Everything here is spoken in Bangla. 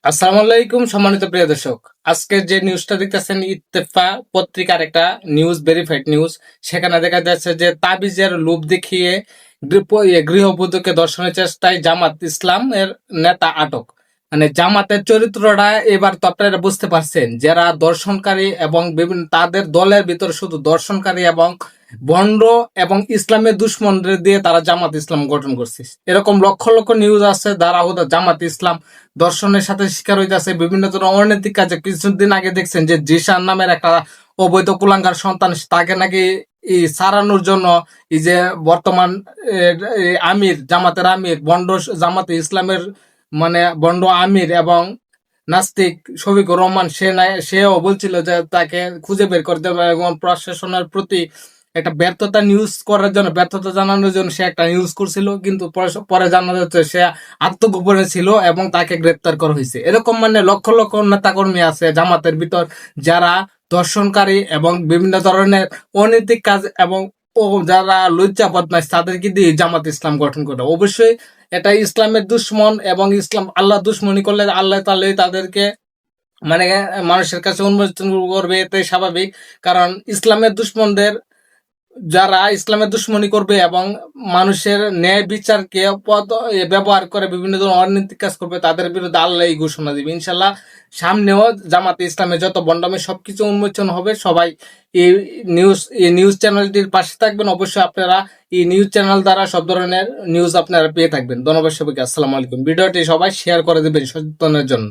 আসসালামু আলাইকুম সম্মানিত প্রিয় দর্শক। আজকের যে নিউজটা দেখতেছেন ইত্তেফাক পত্রিকার একটা নিউজ, ভেরিফাইড নিউজ। সেখানে দেখা যাচ্ছে যে তাবিজের লোভ দেখিয়ে গৃহবধূকে ধর্ষণের চেষ্টায় জামাত ইসলামের নেতা আটক। মানে জামাতের চরিত্রটা এবার তো আপনারা বুঝতে পারছেন, যারা দর্শনকারী এবং বিভিন্ন তাদের দলের ভিতরে শুধু দর্শনকারী এবং ভণ্ড এবং ইসলামের দুশ্মনদের দিয়ে তারা জামাত ইসলাম গঠন করছে। এরকম লক্ষ লক্ষ নিউজ আছে দ্বারা জামাত ইসলাম দর্শনের সাথে শিকার হইতেছে বিভিন্ন ধরনের অনৈতিক কাজে। কিছুদিন আগে দেখছেন যে জিশান নামের একটা অবৈধ কুলাঙ্গার সন্তান, তাকে নাকি এই সারানোর জন্য এই যে বর্তমান আমির, জামাতের আমির, বন্ড জামাতে ইসলামের মানে বন্ড আমির এবং নাস্তিক শফিকুর রহমান, সেও বলছিল যে তাকে খুঁজে বের করতে হবে এবং প্রশাসনের প্রতি একটা ব্যর্থতা নিউজ করার জন্য, ব্যর্থতা জানানোর জন্য সে একটা নিউজ করছিল, কিন্তু পরে জানা যাচ্ছে সে আত্মগোপনে ছিল এবং তাকে গ্রেপ্তার করা হয়েছে। এরকম মানে লক্ষ লক্ষ নেতাকর্মী আছে জামাতের ভিতর যারা দর্শনকারী এবং বিভিন্ন ধরনের অনৈতিক কাজ এবং যারা লজ্জা বদমাইশ তাদেরকে দিয়ে জামাত ইসলাম গঠন করে। অবশ্যই এটা ইসলামের দুশ্মন এবং ইসলাম আল্লাহ দুশ্মনী করলে আল্লাহ তাআলাই তাদেরকে মানে মানুষের কাছে উন্মোচন করবে, এটাই স্বাভাবিক। কারণ ইসলামের দুশ্মনদের, যারা ইসলামের দুশ্মনী করবে এবং মানুষের ন্যায় বিচারকে ব্যবহার করে বিভিন্ন ধরনের অনৈতিক কাজ করবে, তাদের বিরুদ্ধে আল্লাহ এই ঘোষণা দিবে। ইনশাল্লাহ সামনেও জামাতে ইসলামের যত বন্ডামি সবকিছু উন্মোচন হবে। সবাই এই নিউজ চ্যানেলটির পাশে থাকবেন। অবশ্যই আপনারা এই নিউজ চ্যানেল দ্বারা সব ধরনের নিউজ আপনারা পেয়ে থাকবেন। ধন্যবাদ সবাইকে। আসসালামু আলাইকুম। ভিডিওটি সবাই শেয়ার করে দেবেন সচেতনের জন্য।